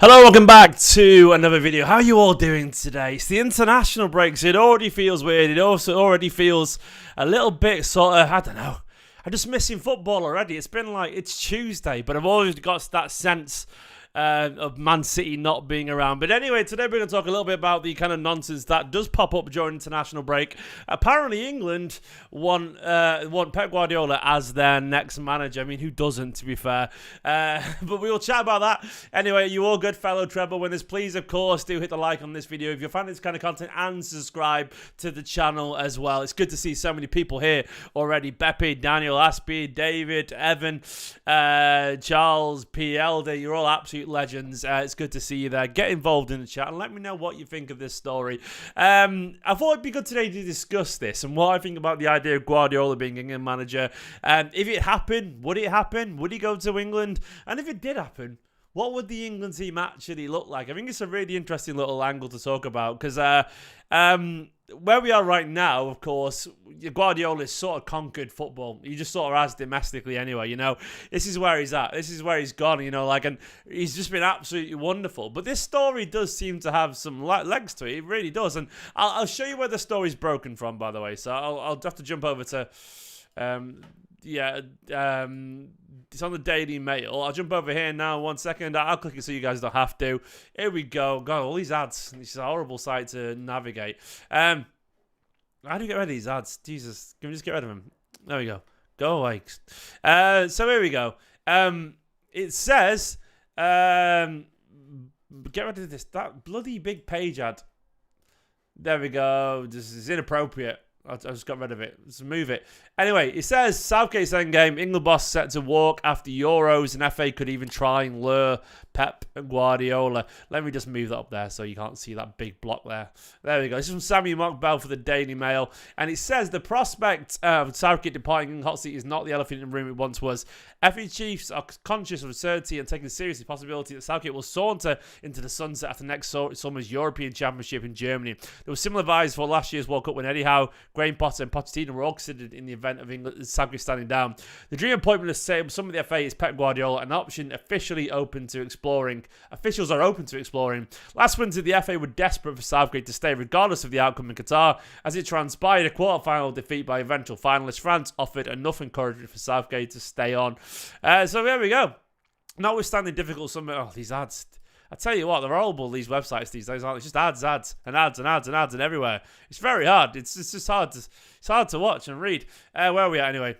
Hello, welcome back to another video. How are you all doing today? It's the international break, so it already feels weird. It also already feels a little bit sort of, I don't know, I'm just missing football already. It's been like, it's Tuesday, but I've always got that sense of Man City not being around. But anyway, today we're going to talk a little bit about the kind of nonsense that does pop up during international break. Apparently England want Pep Guardiola as their next manager. I mean, who doesn't, to be fair? But we will chat about that. Anyway, you all good fellow treble winners, please, of course, do hit the like on this video if you're finding this kind of content, and subscribe to the channel as well. It's good to see so many people here already. Beppe, Daniel, Aspie, David, Evan, Charles, PLD, you're all absolute legends. It's good to see you there. Get involved in the chat and let me know what you think of this story. I thought it'd be good today to discuss this and what I think about the idea of Guardiola being England manager. If it happened, would it happen? Would he go to England? And if it did happen, what would the England team actually look like? I think it's a really interesting little angle to talk about because where we are right now, of course, Guardiola has sort of conquered football. He just sort of has domestically anyway, you know. This is where he's at. This is where he's gone, you know, like, and he's just been absolutely wonderful. But this story does seem to have some legs to it. It really does. And I'll show you where the story's broken from, by the way. So I'll have to jump over to... it's on the Daily Mail. I'll jump over here now. 1 second. I'll click it so you guys don't have to. Here we go. God, all these ads. It's a horrible site to navigate. How do you get rid of these ads? Jesus, can we just get rid of them? There we go. Go away. So here we go. It says, get rid of this. That bloody big page ad. There we go. This is inappropriate. I just got rid of it. Let's move it. Anyway, it says Southgate's endgame. England boss set to walk after Euros, and FA could even try and lure Pep Guardiola. Let me just move that up there so you can't see that big block there. There we go. This is from Sammy Mockbell for the Daily Mail, and it says the prospect of Southgate departing England hot seat is not the elephant in the room it once was. FA chiefs are conscious of absurdity and taking seriously the possibility that Southgate will saunter into the sunset after next summer's European Championship in Germany. There was similar vibes for last year's World Cup when Eddie Howe, Graham Potter and Pochettino were all considered in the event of England Southgate standing down. The dream appointment of some of the FA is Pep Guardiola, an option officially open to exploring. Officials are open to exploring. Last winter, the FA were desperate for Southgate to stay regardless of the outcome in Qatar. As it transpired, a quarter-final defeat by eventual finalist France offered enough encouragement for Southgate to stay on. So there we go. Notwithstanding difficult summer... Oh, these ads... I tell you what, they're horrible, these websites these days, aren't they? It's just ads and everywhere. It's very hard. It's just hard to watch and read. Where are we at anyway?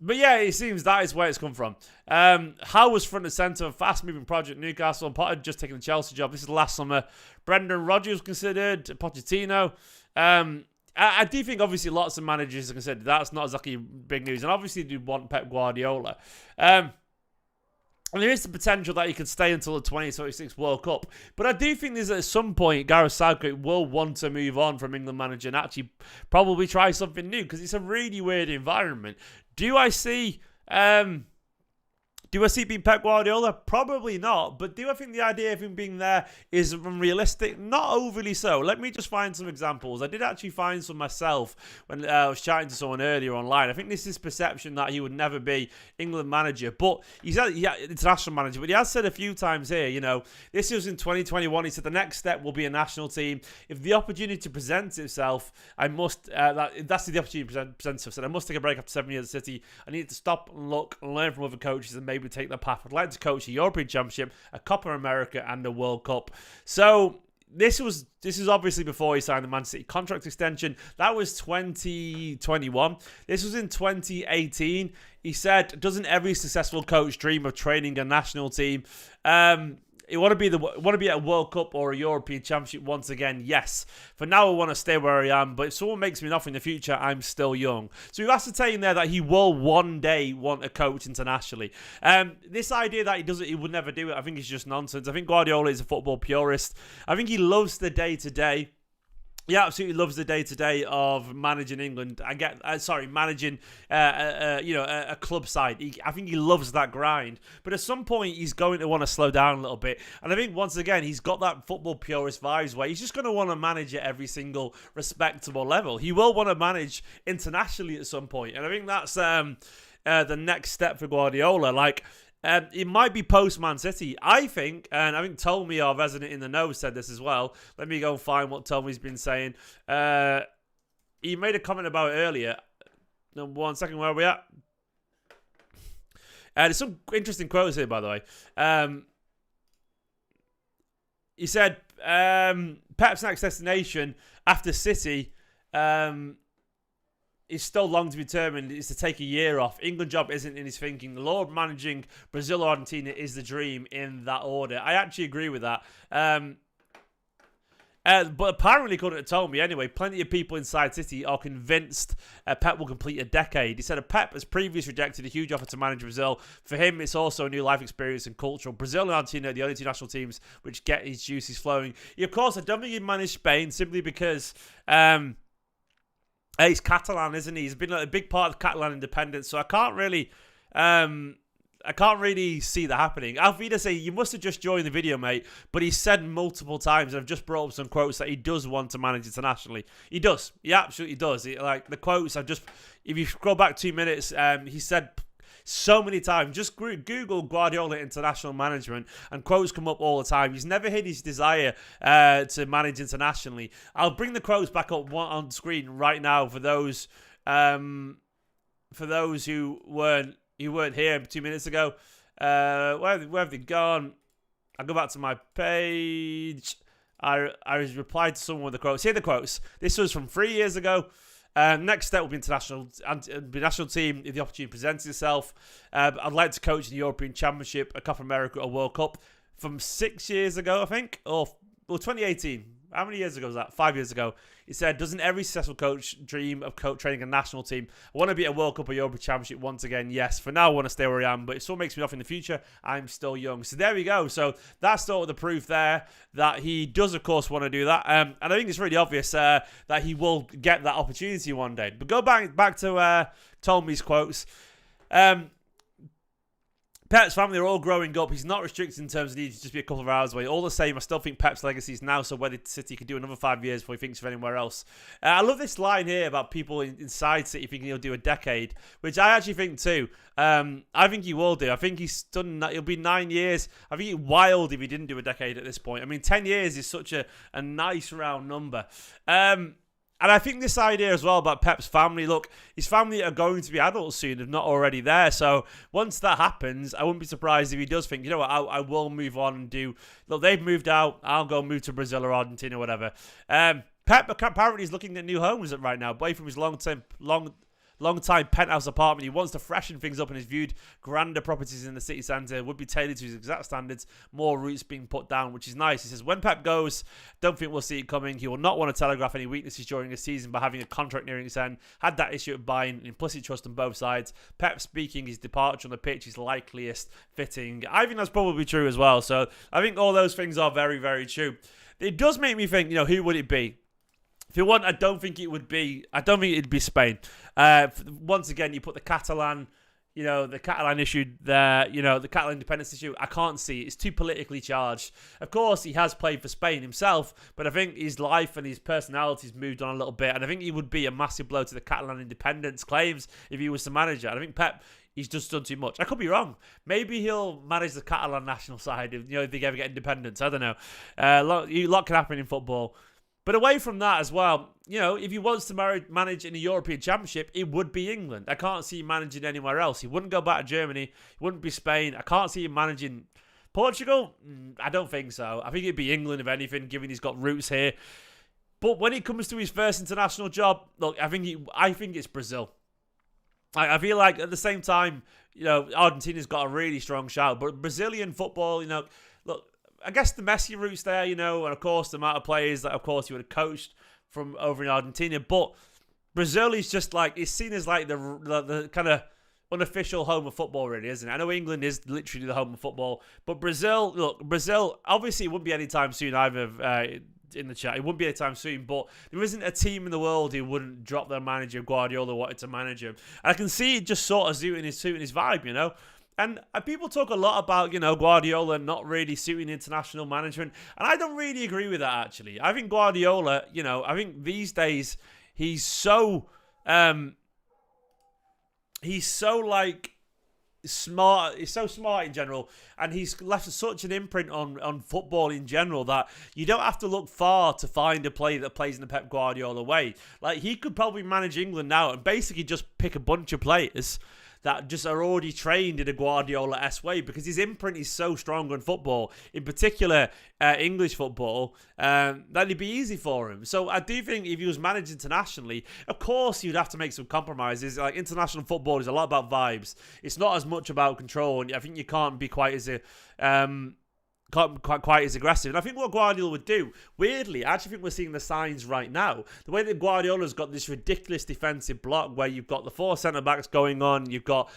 But yeah, it seems that is where it's come from. Howe was front and centre of a fast-moving project at Newcastle, and Potter just taking the Chelsea job. This is last summer. Brendan Rodgers considered, Pochettino. I do think, obviously, lots of managers are considered. That's not exactly big news. And obviously, they want Pep Guardiola. And there is the potential that he could stay until the 2026 World Cup. But I do think there's at some point Gareth Southgate will want to move on from England manager and actually probably try something new because it's a really weird environment. Do I see being Pep Guardiola? Probably not. But do I think the idea of him being there is unrealistic? Not overly so. Let me just find some examples. I did actually find some myself when I was chatting to someone earlier online. I think this is perception that he would never be England manager. But he's international manager. But he has said a few times here, you know, this was in 2021. He said the next step will be a national team. If the opportunity presents itself, I must, that's the opportunity presents itself. Said, I must take a break after 7 years at City. I need to stop and look and learn from other coaches and maybe take the path. I'd like to coach a European Championship, a Copa America, and a World Cup. So this is obviously before he signed the Man City contract extension. That was 2021. This was in 2018. He said, doesn't every successful coach dream of training a national team? You want to be at a World Cup or a European Championship once again? Yes. For now, I want to stay where I am. But if someone makes me an offer in the future, I'm still young. So we've ascertained there that he will one day want a coach internationally. This idea that he would never do it, I think is just nonsense. I think Guardiola is a football purist. I think he loves the day-to-day. He absolutely loves the day-to-day of managing England. Managing a club side. I think he loves that grind. But at some point, he's going to want to slow down a little bit. And I think, once again, he's got that football purist vibes where he's just going to want to manage at every single respectable level. He will want to manage internationally at some point. And I think that's the next step for Guardiola. Like, It might be post Man City. I think, and I think Tommy, our resident in the know, said this as well. Let me go and find what Tommy's been saying. He made a comment about it earlier. No, 1 second, where are we at? There's some interesting quotes here, by the way. He said, Pep's next destination after City is still long to be determined. Is to take a year off. England job isn't in his thinking. The law of managing Brazil or Argentina is the dream in that order. I actually agree with that. But apparently, according to Tommy, anyway, plenty of people inside City are convinced Pep will complete a decade. He said Pep has previously rejected a huge offer to manage Brazil. For him, it's also a new life experience and cultural. Brazil and Argentina are the only two national teams which get his juices flowing. Of course, I don't think he'd manage Spain simply because he's Catalan, isn't he? He's been a big part of Catalan independence, so I can't really see that happening. Alvida say, you must have just joined the video, mate. But he said multiple times, and I've just brought up some quotes, that he does want to manage internationally. He does. He absolutely does. Like the quotes, if you scroll back 2 minutes, he said so many times. Just Google Guardiola international management, and quotes come up all the time. He's never hid his desire to manage internationally. I'll bring the quotes back up on screen right now for those who weren't here 2 minutes ago. Where have they gone? I'll go back to my page. I replied to someone with the quotes. Here are the quotes. This was from 3 years ago. Next step will be national team if the opportunity presents itself. I'd like to coach in the European Championship, a Copa America, a World Cup. From 6 years ago, I think, or 2018. How many years ago was that? 5 years ago. He said, doesn't every successful coach dream of training a national team? I want to be at a World Cup or European Championship once again. Yes, for now I want to stay where I am, but if someone makes me off in the future, I'm still young. So there we go. So that's sort of the proof there that he does, of course, want to do that. And I think it's really obvious that he will get that opportunity one day. But go back to Tommy's quotes. Pep's family are all growing up. He's not restricted in terms of needing to just be a couple of hours away. All the same, I still think Pep's legacy is now so wedded to City, he could do another 5 years before he thinks of anywhere else. I love this line here about people inside City thinking he'll do a decade, which I actually think too. I think he will do. I think he's done that. It'll be 9 years. I think it's wild if he didn't do a decade at this point. I mean, 10 years is such a nice round number. And I think this idea as well about Pep's family, look, his family are going to be adults soon, if not already there. So once that happens, I wouldn't be surprised if he does think, you know what, I will move on and do, look, they've moved out, I'll go move to Brazil or Argentina or whatever. Pep apparently is looking at new homes right now, away from his long-time penthouse apartment. He wants to freshen things up, and has viewed grander properties in the city centre would be tailored to his exact standards, more routes being put down, which is nice. He says, when Pep goes, don't think we'll see it coming. He will not want to telegraph any weaknesses during a season by having a contract nearing its end. Had that issue of buying, implicit trust on both sides. Pep speaking, his departure on the pitch is likeliest fitting. I think that's probably true as well. So I think all those things are very, very true. It does make me think, who would it be? If you want, I don't think it'd be Spain. Once again, you put the Catalan issue there, the Catalan independence issue. I can't see it. It's too politically charged. Of course, he has played for Spain himself, but I think his life and his personality's moved on a little bit, and I think he would be a massive blow to the Catalan independence claims if he was to manage it. I think Pep, he's just done too much. I could be wrong. Maybe he'll manage the Catalan national side if they ever get independence. I don't know. A lot can happen in football. But away from that as well, if he wants to manage in a European Championship, it would be England. I can't see him managing anywhere else. He wouldn't go back to Germany. It wouldn't be Spain. I can't see him managing Portugal. I don't think so. I think it'd be England, if anything, given he's got roots here. But when it comes to his first international job, look, I think it's Brazil. I feel like at the same time, Argentina's got a really strong shout. But Brazilian football, look, I guess the Messi roots there, and of course the amount of players that, of course, he would have coached from over in Argentina. But Brazil is just it's seen as like the kind of unofficial home of football, really, isn't it? I know England is literally the home of football, but Brazil, obviously it wouldn't be anytime soon either. In the chat, it wouldn't be anytime soon, but there isn't a team in the world who wouldn't drop their manager. Guardiola wanted to manage him, and I can see it just sort of suiting his vibe, And people talk a lot about, Guardiola not really suiting international management. And I don't really agree with that, actually. I think Guardiola, I think these days he's so smart. He's so smart in general, and he's left such an imprint on football in general that you don't have to look far to find a player that plays in the Pep Guardiola way. Like, he could probably manage England now and basically just pick a bunch of players that just are already trained in a Guardiola-esque way, because his imprint is so strong on football, in particular English football, that it'd be easy for him. So I do think if he was managed internationally, of course you'd have to make some compromises. Like, international football is a lot about vibes. It's not as much about control, and I think you can't be quite as aggressive. And I think what Guardiola would do, weirdly, I actually think we're seeing the signs right now. The way that Guardiola's got this ridiculous defensive block where you've got the 4 centre-backs going on, you've got,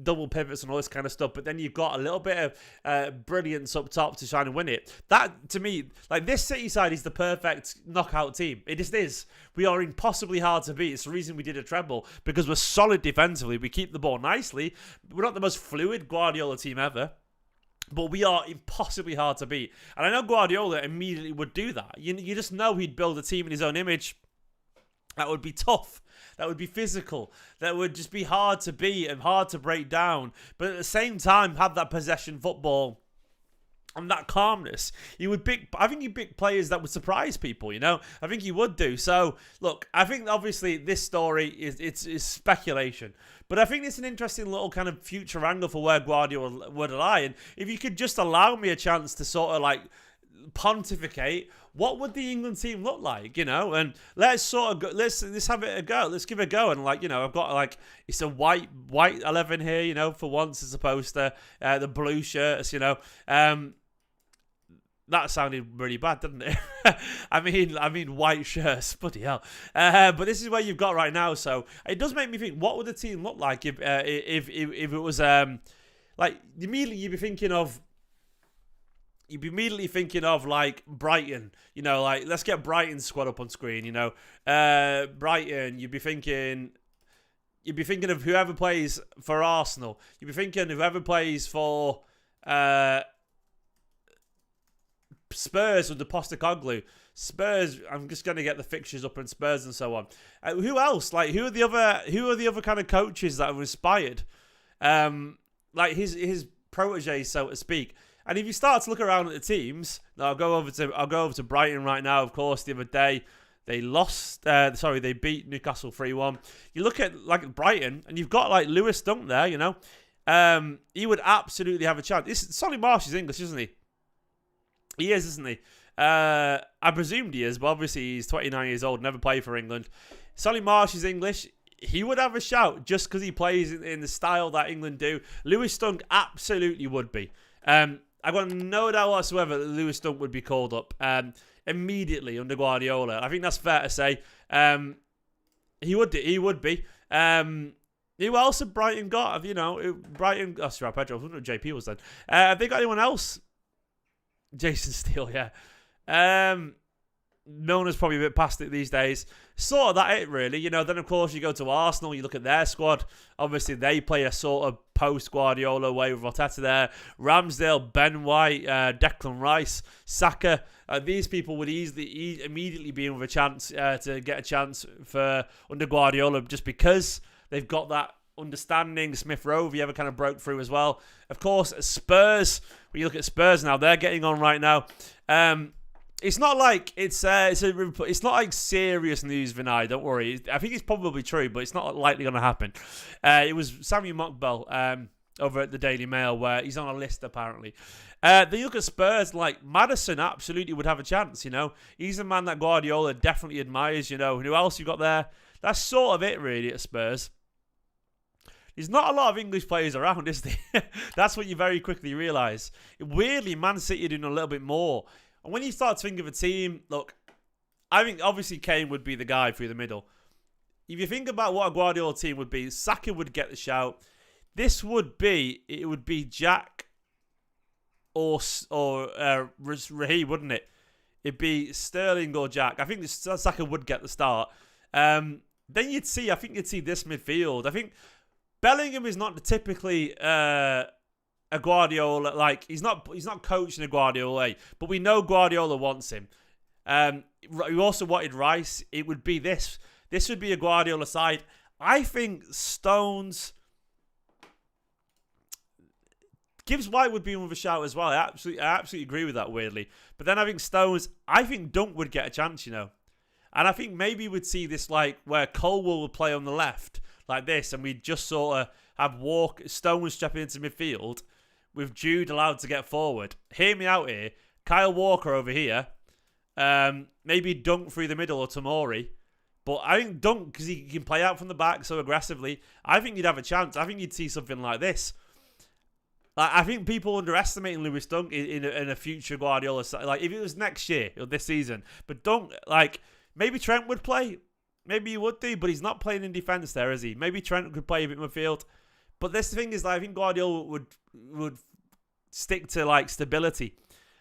double pivots and all this kind of stuff, but then you've got a little bit of brilliance up top to try and win it. That, to me, like, this City side is the perfect knockout team. It just is. We are impossibly hard to beat. It's the reason we did a treble, because we're solid defensively. We keep the ball nicely. We're not the most fluid Guardiola team ever, but we are impossibly hard to beat. And I know Guardiola immediately would do that. You just know he'd build a team in his own image that would be tough, that would be physical, that would just be hard to beat and hard to break down, but at the same time have that possession football and that calmness. I think he'd pick players that would surprise people, I think he would do. So, look, I think obviously this story is speculation, but I think it's an interesting little kind of future angle for where Guardiola would lie. And if you could just allow me a chance to sort of like pontificate, what would the England team look like, and let's sort of go, let's have it a go, let's give it a go. And I've got it's a white 11 here, for once, as opposed to the blue shirts, that sounded really bad, didn't it? I mean, white shirts, bloody hell. But this is where you've got right now. So it does make me think: what would the team look like if it was immediately you'd be immediately thinking of like Brighton. Let's get Brighton's squad up on screen. Brighton. You'd be thinking of whoever plays for Arsenal. You'd be thinking of whoever plays for Spurs under Postecoglou. Spurs, I'm just going to get the fixtures up, and Spurs and so on. Who else? Who are the other kind of coaches that have inspired? His proteges, so to speak. And if you start to look around at the teams, I'll go over to Brighton right now. Of course, the other day they lost. They beat Newcastle 3-1. You look at Brighton, and you've got Lewis Dunk there. He would absolutely have a chance. Solly Marsh is English, isn't he? He is, isn't he? I presumed he is, but obviously he's 29 years old, never played for England. Solly Marsh is English. He would have a shout just because he plays in the style that England do. Lewis Dunk absolutely would be. I've got no doubt whatsoever that Lewis Dunk would be called up immediately under Guardiola. I think that's fair to say. He would be. Who else have Brighton got? Brighton... Oh, sorry, Pedro. I wonder what JP was then. Have they got anyone else? Jason Steele, yeah. Milner's probably a bit past it these days. Sort of that it, really. Then, of course, you go to Arsenal, you look at their squad. Obviously, they play a sort of post-Guardiola way with Arteta there. Ramsdale, Ben White, Declan Rice, Saka. These people would immediately be in with a chance to get a chance for under Guardiola, just because they've got that understanding. Smith Rowe, if he ever kind of broke through as well. Of course, Spurs. When you look at Spurs now, they're getting on right now. It's not like it's not like serious news, Vinay. Don't worry. I think it's probably true, but it's not likely going to happen. It was Samuel Mokbel over at the Daily Mail, where he's on a list apparently. Then you look at Spurs, Maddison absolutely would have a chance. He's a man that Guardiola definitely admires. Who else you got there? That's sort of it really at Spurs. There's not a lot of English players around, is there? That's what you very quickly realise. Weirdly, Man City are doing a little bit more. And when you start to think of a team, look, I think obviously Kane would be the guy through the middle. If you think about what a Guardiola team would be, Saka would get the shout. It would be Jack or Raheem, wouldn't it? It'd be Sterling or Jack. I think Saka would get the start. Then you'd see this midfield. I think Bellingham is not typically a Guardiola, he's not coached in a Guardiola way, but we know Guardiola wants him. We also wanted Rice. It would be this. This would be a Guardiola side. I think Stones Gibbs White would be one of a shout as well. I absolutely agree with that, weirdly. But then I think Stones, I think Dunk would get a chance, you know. And I think maybe we'd see this like where Colwell would play on the left like this, and we'd just sort of have Stones stepping into midfield with Jude allowed to get forward. Hear me out here. Kyle Walker over here. Maybe Dunk through the middle or Tomori. But I think Dunk, because he can play out from the back so aggressively, I think you'd have a chance. I think you'd see something like this. I think people underestimating Lewis Dunk in a future Guardiola side. Like, if it was next year or this season. But Dunk, like, maybe Trent would play. Maybe he would do, but he's not playing in defence there, is he? Maybe Trent could play a bit midfield. But this thing is, like, I think Guardiola would stick to, like, stability.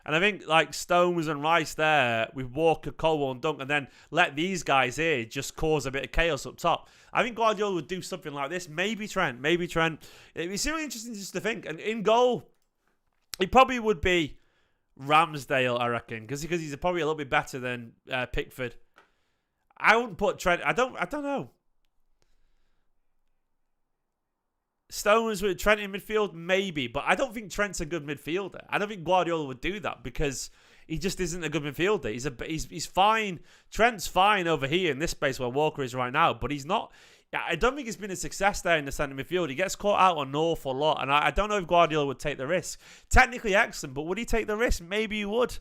And I think, like, Stones and Rice there with Walker, Colwell and Dunk, and then let these guys here just cause a bit of chaos up top. I think Guardiola would do something like this. Maybe Trent. It's really interesting just to think. And in goal, it probably would be Ramsdale, I reckon, because he's probably a little bit better than Pickford. I wouldn't put Trent. I don't know. Stones with Trent in midfield, maybe, but I don't think Trent's a good midfielder. I don't think Guardiola would do that because he just isn't a good midfielder. He's fine. Trent's fine over here in this space where Walker is right now, but he's not. I don't think he's been a success there in the centre midfield. He gets caught out an awful lot, and I don't know if Guardiola would take the risk. Technically excellent, but would he take the risk? Maybe he would.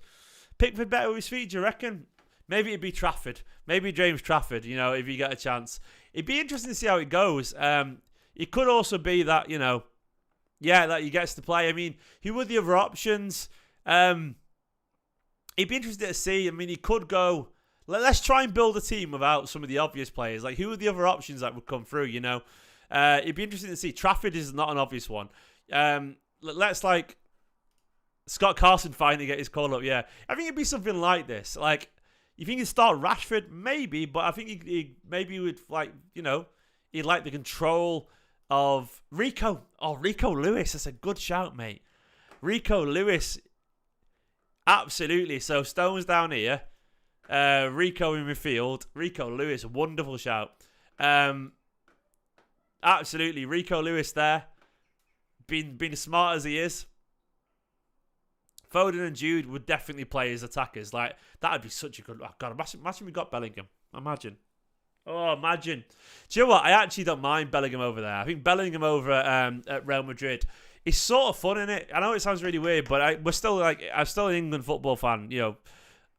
Pickford better with his feet, do you reckon? Maybe it'd be Trafford. Maybe James Trafford, you know, if you get a chance. It'd be interesting to see how it goes. It could also be that, you know, that he gets to play. I mean, who were the other options? It'd be interesting to see. I mean, he could go, let's try and build a team without some of the obvious players. Like, who are the other options that would come through, you know? It'd be interesting to see. Trafford is not an obvious one. Let's, like, Scott Carson finally get his call up, yeah. I think it'd be something like this. Like, you think he'd start Rashford? Maybe, but I think he maybe would, like, you know, he'd like the control of Rico. Oh, Rico Lewis. That's a good shout, mate. Rico Lewis. Absolutely. So Stones down here. Rico in midfield. Rico Lewis. Wonderful shout. Absolutely. Rico Lewis there. Being as smart as he is. Foden and Jude would definitely play as attackers. Like, that would be such a good... Oh, God, imagine we got Bellingham. Imagine. Oh, imagine. Do you know what? I actually don't mind Bellingham over there. I think Bellingham over at Real Madrid is sort of fun, in it. I know it sounds really weird, but I'm still an England football fan. You know,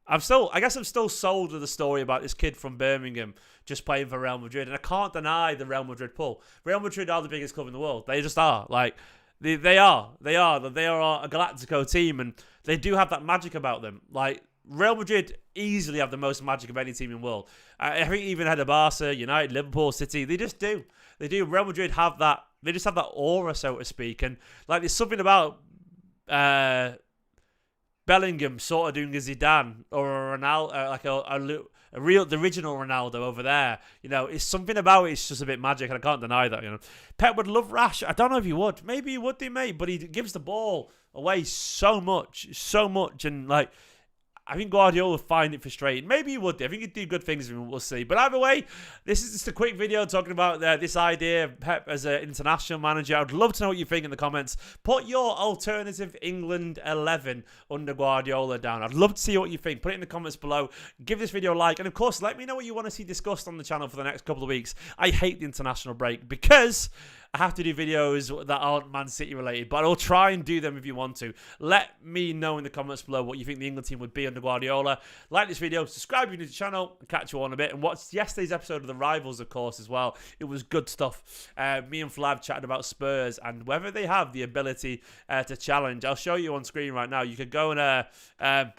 I guess I'm still sold with the story about this kid from Birmingham just playing for Real Madrid, and I can't deny the Real Madrid pull. Real Madrid are the biggest club in the world. They just are. Like, they are a Galactico team, and they do have that magic about them. Like, Real Madrid easily have the most magic of any team in the world. I think even had a Barca, United, Liverpool, City. They just do. They do. Real Madrid have that. They just have that aura, so to speak. And like, there's something about Bellingham sort of doing a Zidane or a Ronaldo, like the original Ronaldo over there. You know, it's something about it. It's just a bit magic, and I can't deny that. You know, Pep would love Rash. I don't know if he would. Maybe he would do, mate. But he gives the ball away so much, and like, I think Guardiola would find it frustrating. Maybe he would do. I think he'd do good things, and we'll see. But either way, this is just a quick video talking about this idea of Pep as an international manager. I'd love to know what you think in the comments. Put your alternative England 11 under Guardiola down. I'd love to see what you think. Put it in the comments below. Give this video a like. And, of course, let me know what you want to see discussed on the channel for the next couple of weeks. I hate the international break because I have to do videos that aren't Man City related, but I'll try and do them if you want to. Let me know in the comments below what you think the England team would be under Guardiola. Like this video, subscribe if you're new to the channel, and catch you on a bit. And watch yesterday's episode of The Rivals, of course, as well. It was good stuff. Me and Flav chatted about Spurs and whether they have the ability to challenge. I'll show you on screen right now. You could go and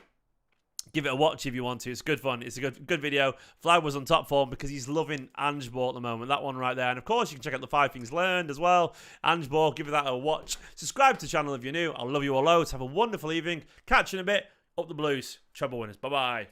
give it a watch if you want to. It's good fun. It's a good video. Flag was on top form because he's loving Ange Ball at the moment. That one right there. And of course, you can check out the 5 things learned as well. Ange Ball, give that a watch. Subscribe to the channel if you're new. I love you all loads. Have a wonderful evening. Catch you in a bit. Up the Blues. Treble winners. Bye-bye.